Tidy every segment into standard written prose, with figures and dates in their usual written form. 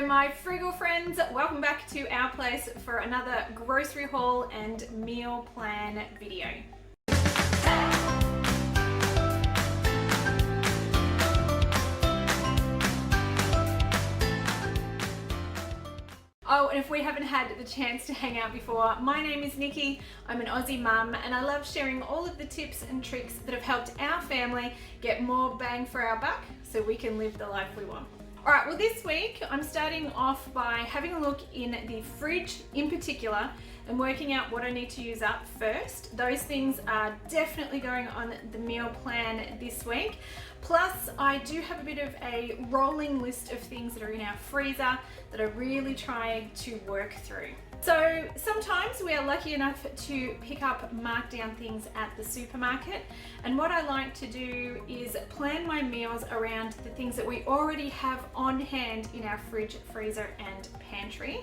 Hello my frugal friends, welcome back to our place for another grocery haul and meal plan video. Oh, and if we haven't had the chance to hang out before, my name is Nikki, I'm an Aussie mum and I love sharing all of the tips and tricks that have helped our family get more bang for our buck so we can live the life we want. Alright, well this week I'm starting off by having a look in the fridge in particular and working out what I need to use up first. Those things are definitely going on the meal plan this week. Plus, I do have a bit of a rolling list of things that are in our freezer that I really try to work through. So sometimes we are lucky enough to pick up markdown things at the supermarket, and what I like to do is plan my meals around the things that we already have on hand in our fridge, freezer and pantry.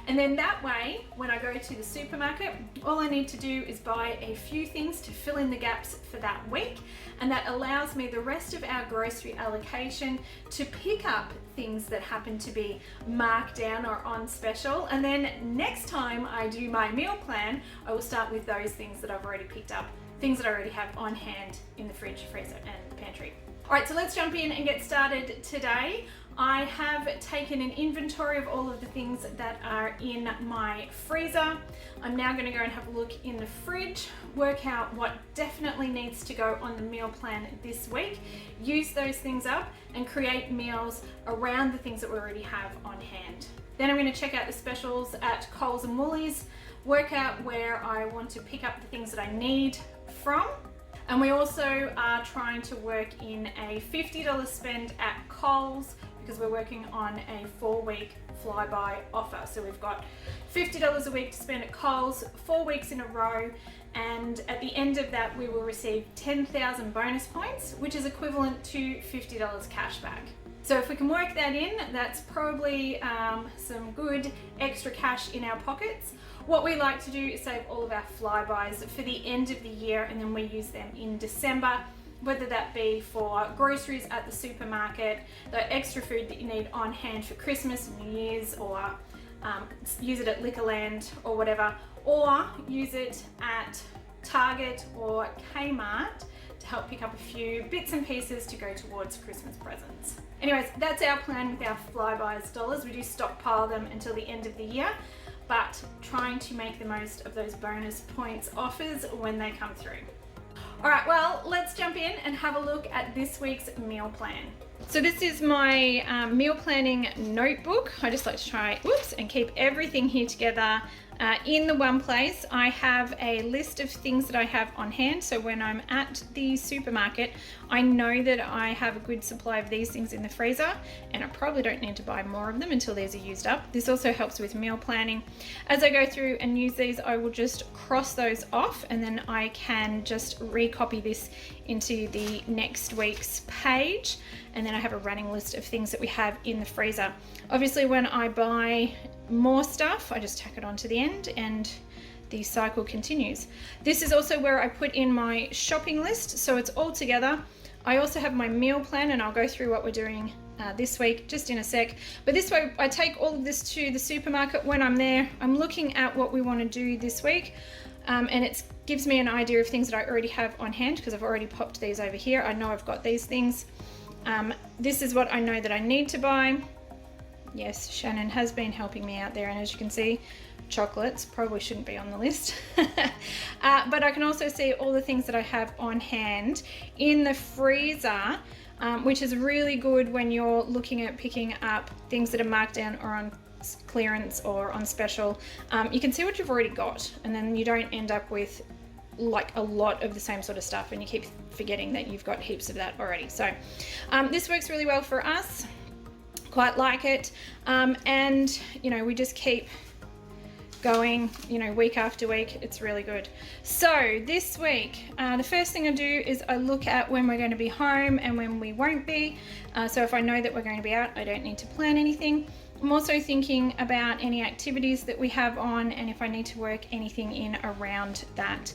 And then that way, when I go to the supermarket, all I need to do is buy a few things to fill in the gaps for that week, and that allows me the rest of our grocery allocation to pick up things that happen to be marked down or on special. And then next time I do my meal plan, I will start with those things that I've already picked up, things that I already have on hand in the fridge, freezer and pantry. All right, so let's jump in and get started today. I have taken an inventory of all of the things that are in my freezer. I'm now going to go and have a look in the fridge, work out what definitely needs to go on the meal plan this week, use those things up and create meals around the things that we already have on hand. Then I'm going to check out the specials at Coles and Woolies, work out where I want to pick up the things that I need from. And we also are trying to work in a $50 spend at Coles because we're working on a 4-week flyby offer. So we've got $50 a week to spend at Coles, 4 weeks in a row, and at the end of that we will receive 10,000 bonus points, which is equivalent to $50 cash back. So if we can work that in, that's probably some good extra cash in our pockets. What we like to do is save all of our flybys for the end of the year, and then we use them in December, whether that be for groceries at the supermarket, the extra food that you need on hand for Christmas and New Year's, or use it at Liquorland or whatever, or use it at Target or Kmart to help pick up a few bits and pieces to go towards Christmas presents. Anyways, that's our plan with our flybys dollars. We do stockpile them until the end of the year, but trying to make the most of those bonus points offers when they come through. All right, well, let's jump in and have a look at this week's meal plan. So this is my meal planning notebook. I just like to try, and keep everything here together in the one place. I have a list of things that I have on hand. So when I'm at the supermarket, I know that I have a good supply of these things in the freezer, and I probably don't need to buy more of them until these are used up. This also helps with meal planning. As I go through and use these, I will just cross those off, and then I can just recopy this into the next week's page. And then I have a running list of things that we have in the freezer. Obviously, when I buy more stuff, I just tack it onto the end and the cycle continues. This is also where I put in my shopping list, so it's all together. I also have my meal plan, and I'll go through what we're doing this week just in a sec. But this way, I take all of this to the supermarket. When I'm there, I'm looking at what we want to do this week, and it gives me an idea of things that I already have on hand because I've already popped these over here. I know I've got these things. This is what I know that I need to buy. Yes, Shannon has been helping me out there, and as you can see, chocolates probably shouldn't be on the list. But I can also see all the things that I have on hand in the freezer, which is really good when you're looking at picking up things that are marked down or on clearance or on special. You can see what you've already got, and then you don't end up with like a lot of the same sort of stuff, and you keep forgetting that you've got heaps of that already. So this works really well for us. Quite like it, and you know, we just keep going, you know, week after week. It's really good. So this week, the first thing I do is I look at when we're going to be home and when we won't be. So if I know that we're going to be out, I don't need to plan anything. I'm also thinking about any activities that we have on, and if I need to work anything in around that.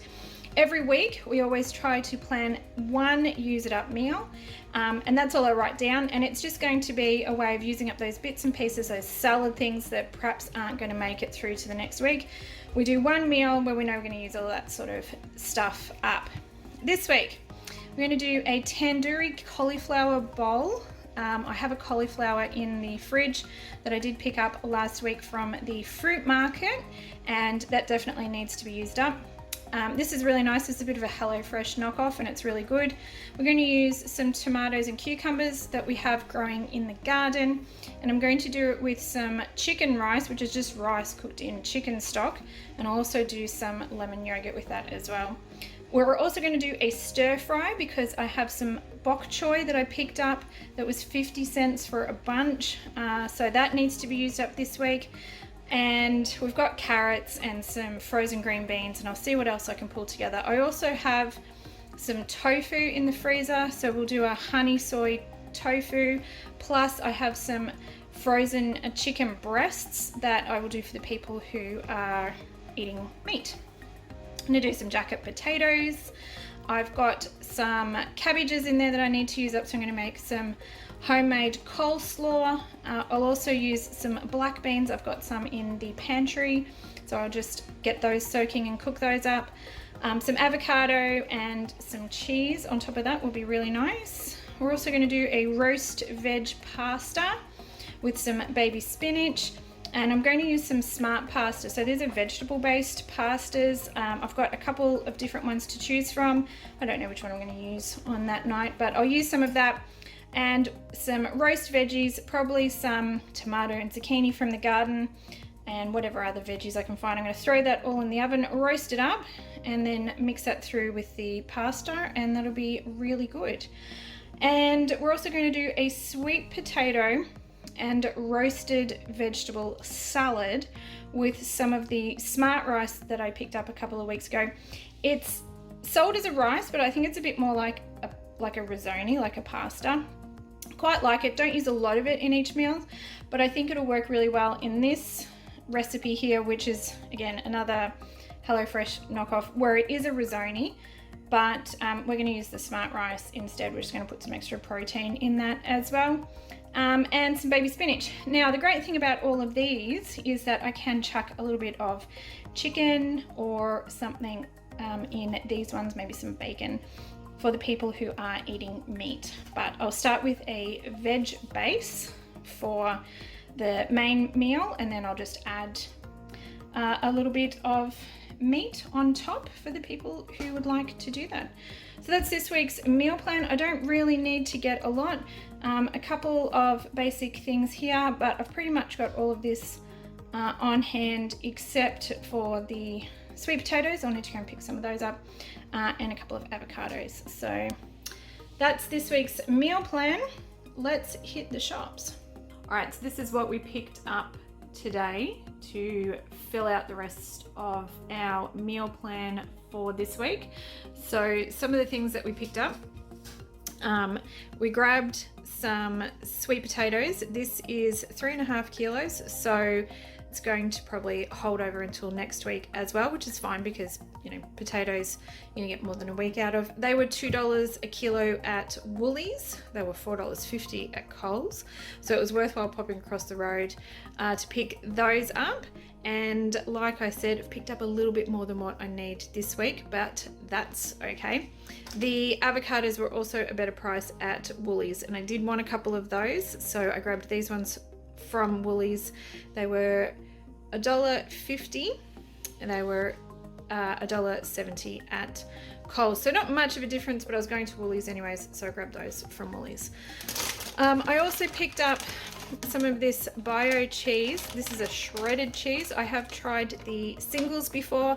Every week we always try to plan one use it up meal, and that's all I write down, and it's just going to be a way of using up those bits and pieces, those salad things that perhaps aren't going to make it through to the next week. We do one meal where we know we're going to use all that sort of stuff up. This week we're going to do a tandoori cauliflower bowl. I have a cauliflower in the fridge that I did pick up last week from the fruit market, and that definitely needs to be used up. This is really nice. It's a bit of a HelloFresh knockoff and it's really good. We're going to use some tomatoes and cucumbers that we have growing in the garden, and I'm going to do it with some chicken rice, which is just rice cooked in chicken stock, and I'll also do some lemon yogurt with that as well. We're also going to do a stir fry because I have some bok choy that I picked up that was 50 cents for a bunch, so that needs to be used up this week. And we've got carrots and some frozen green beans, and I'll see what else I can pull together. I also have some tofu in the freezer, so we'll do a honey soy tofu, plus I have some frozen chicken breasts that I will do for the people who are eating meat. I'm gonna do some jacket potatoes. I've got some cabbages in there that I need to use up, so I'm gonna make some homemade coleslaw. I'll also use some black beans. I've got some in the pantry, so I'll just get those soaking and cook those up. Some avocado and some cheese on top of that will be really nice. We're also going to do a roast veg pasta with some baby spinach, and I'm going to use some smart pasta. So these are vegetable based pastas. I've got a couple of different ones to choose from. I don't know which one I'm going to use on that night, but I'll use some of that. And some roast veggies, probably some tomato and zucchini from the garden, and whatever other veggies I can find. I'm going to throw that all in the oven, roast it up, and then mix that through with the pasta, and that'll be really good. And we're also going to do a sweet potato and roasted vegetable salad with some of the smart rice that I picked up a couple of weeks ago. It's sold as a rice, but I think it's a bit more like a risotto, like a pasta. Quite like it. Don't use a lot of it in each meal, but I think it'll work really well in this recipe here, which is again another HelloFresh knockoff where it is a risotto, but we're going to use the smart rice instead. We're just going to put some extra protein in that as well, and some baby spinach. Now the great thing about all of these is that I can chuck a little bit of chicken or something in these ones, maybe some bacon, for the people who are eating meat. But I'll start with a veg base for the main meal, and then I'll just add a little bit of meat on top for the people who would like to do that. So that's this week's meal plan. I don't really need to get a lot, a couple of basic things here, but I've pretty much got all of this on hand except for the sweet potatoes. I'll need to go and pick some of those up, and a couple of avocados. So that's this week's meal plan. Let's hit the shops. All right, so this is what we picked up today to fill out the rest of our meal plan for this week. So some of the things that we picked up, we grabbed some sweet potatoes. This is 3.5 kilos, so it's going to probably hold over until next week as well, which is fine because, you know, potatoes you're gonna get more than a week out of. They were $2 a kilo at Woolies. They were $4.50 at Coles. So it was worthwhile popping across the road to pick those up. And like I said, I've picked up a little bit more than what I need this week, but that's okay. The avocados were also a better price at Woolies, and I did want a couple of those, so I grabbed these ones from Woolies. They were $1.50 and they were $1.70 at Coles. So not much of a difference, but I was going to Woolies anyways, so I grabbed those from Woolies. I also picked up some of this bio cheese. This is a shredded cheese. I have tried the singles before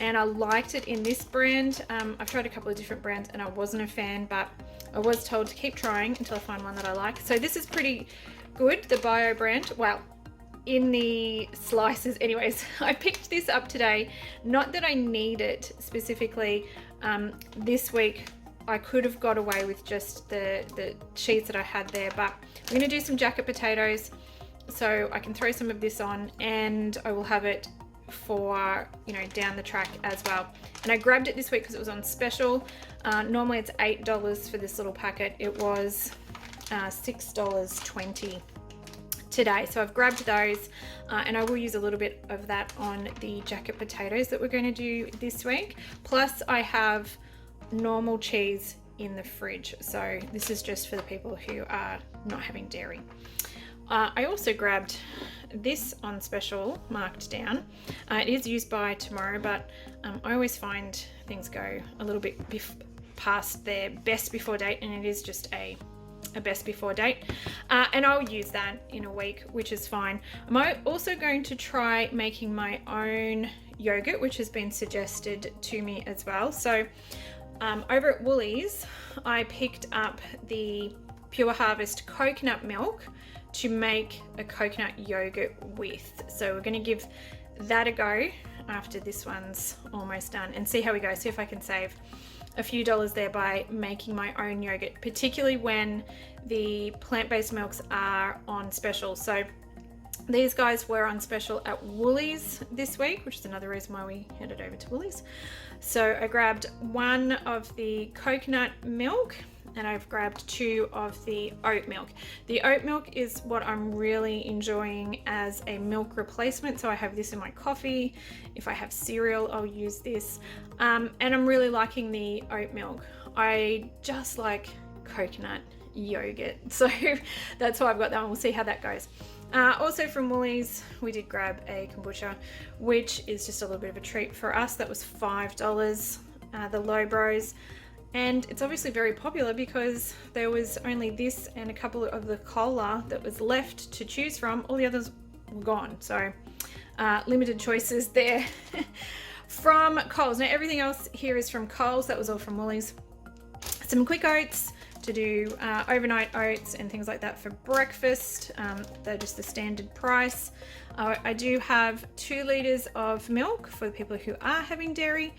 and I liked it in this brand. I've tried a couple of different brands and I wasn't a fan, but I was told to keep trying until I find one that I like. So this is pretty good, the bio brand. Well, in the slices anyways. I picked this up today, not that I need it specifically. This week I could have got away with just the cheese that I had there, but I'm going to do some jacket potatoes so I can throw some of this on and I will have it for, you know, down the track as well. And I grabbed it this week because it was on special. Normally it's $8 for this little packet. It was $6.20 today. So I've grabbed those and I will use a little bit of that on the jacket potatoes that we're going to do this week. Plus I have normal cheese in the fridge. So this is just for the people who are not having dairy. I also grabbed this on special, marked down. It is used by tomorrow, but I always find things go a little bit past their best before date, and it is just a best before date. And I'll use that in a week, which is fine. I'm also going to try making my own yogurt, which has been suggested to me as well. So over at Woolies, I picked up the Pure Harvest coconut milk to make a coconut yogurt with. So we're going to give that a go after this one's almost done and see how we go. See if I can save a few dollars there by making my own yogurt, particularly when the plant-based milks are on special. So these guys were on special at Woolies this week, which is another reason why we headed over to Woolies. So I grabbed one of the coconut milk and I've grabbed 2 of the oat milk. The oat milk is what I'm really enjoying as a milk replacement. So I have this in my coffee. If I have cereal, I'll use this. And I'm really liking the oat milk. I just like coconut yogurt. So that's why I've got that one. We'll see how that goes. Also from Woolies, we did grab a kombucha, which is just a little bit of a treat for us. That was $5, the low bros. And it's obviously very popular because there was only this and a couple of the cola that was left to choose from. All the others were gone. So limited choices there from Coles. Now everything else here is from Coles. That was all from Woolies. Some quick oats to do overnight oats and things like that for breakfast. They're just the standard price. I do have 2 liters of milk for the people who are having dairy,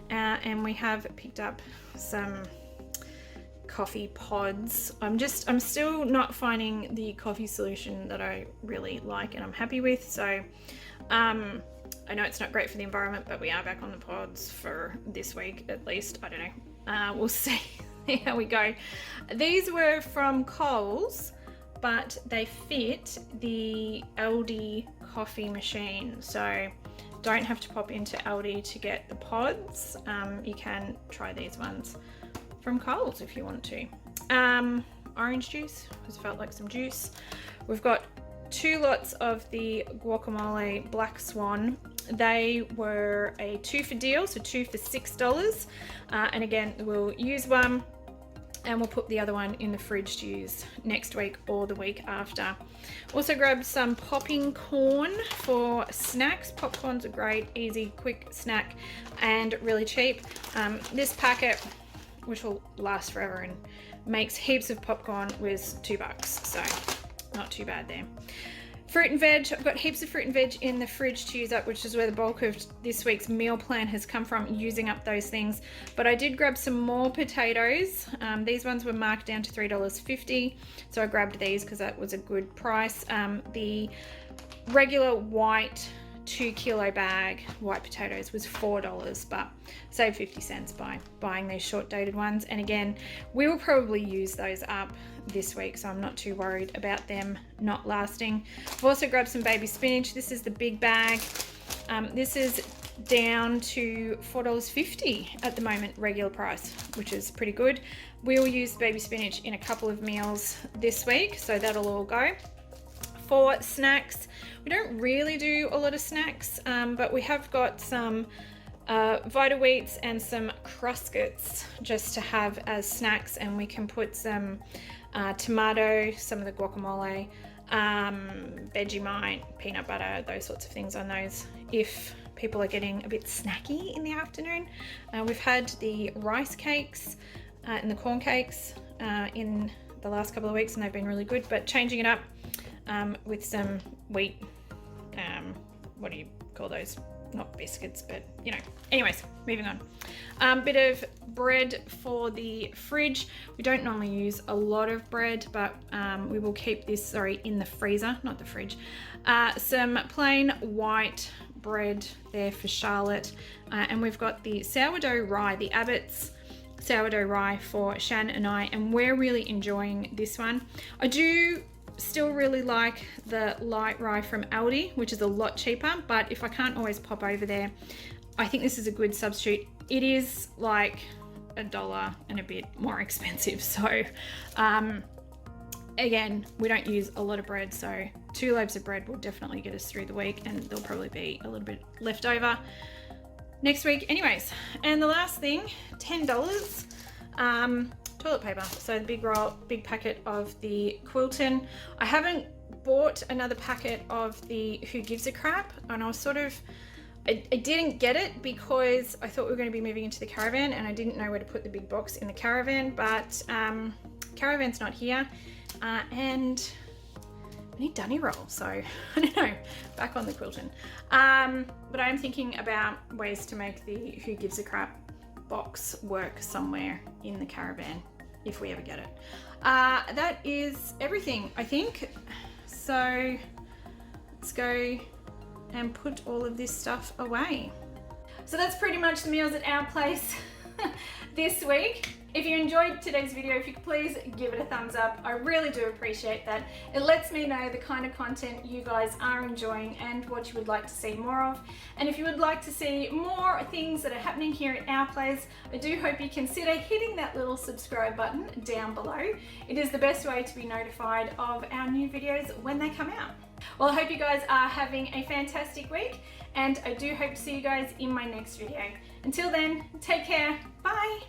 and we have picked up some coffee pods. I'm still not finding the coffee solution that I really like and I'm happy with. So I know it's not great for the environment, but we are back on the pods for this week at least. I don't know. We'll see how we go. These were from Coles, but they fit the Aldi coffee machine. So don't have to pop into Aldi to get the pods. You can try these ones from Coles if you want to. Orange juice, because it felt like some juice. We've got 2 lots of the guacamole Black Swan. They were a 2 for deal, so 2 for $6. And again, we'll use one and we'll put the other one in the fridge to use next week or the week after. Also grabbed some popping corn for snacks. Popcorn's a great, easy, quick snack and really cheap. This packet, which will last forever and makes heaps of popcorn, was $2, so not too bad there. Fruit and veg, I've got heaps of fruit and veg in the fridge to use up, which is where the bulk of this week's meal plan has come from, using up those things. But I did grab some more potatoes. These ones were marked down to $3.50, so I grabbed these because that was a good price. The regular white 2 kilo bag white potatoes was $4, but saved 50 cents by buying these short dated ones. And again, we will probably use those up this week, so I'm not too worried about them not lasting. I've also grabbed some baby spinach. This is the big bag. This is down to $4.50 at the moment, regular price, which is pretty good. We'll use baby spinach in a couple of meals this week, so that'll all go. For snacks, we don't really do a lot of snacks, but we have got some Vita Wheats and some Cruscets just to have as snacks, and we can put some tomato, some of the guacamole, Vegemite, peanut butter, those sorts of things on those if people are getting a bit snacky in the afternoon. We've had the rice cakes and the corn cakes in the last couple of weeks, and they've been really good, but changing it up with some wheat, what do you call those? Not biscuits, but you know. Anyways, moving on. Bit of bread for the fridge. We don't normally use a lot of bread, but we will keep this, in the freezer, not the fridge. Some plain white bread there for Charlotte. And we've got the sourdough rye, the Abbott's sourdough rye for Shan and I, and we're really enjoying this one. I do still really like the light rye from Aldi, which is a lot cheaper, but if I can't always pop over there, I think this is a good substitute. It is like $1 and a bit more expensive. So again, we don't use a lot of bread, so 2 loaves of bread will definitely get us through the week, and there'll probably be a little bit left over next week anyways. And the last thing, $10, toilet paper. So the big packet of the Quilton. I haven't bought another packet of the Who Gives a Crap, and I was sort of, I didn't get it because I thought we were going to be moving into the caravan and I didn't know where to put the big box in the caravan, but caravan's not here, and we need dunny roll, so I don't know, back on the Quilton. But I'm thinking about ways to make the Who Gives a Crap box work somewhere in the caravan if we ever get it. That is everything, I think. So let's go and put all of this stuff away. So that's pretty much the meals at our place this week. If you enjoyed today's video, if you could please give it a thumbs up. I really do appreciate that. It lets me know the kind of content you guys are enjoying and what you would like to see more of. And if you would like to see more things that are happening here at our place, I do hope you consider hitting that little subscribe button down below. It is the best way to be notified of our new videos when they come out. Well, I hope you guys are having a fantastic week, and I do hope to see you guys in my next video. Until then, take care. Bye.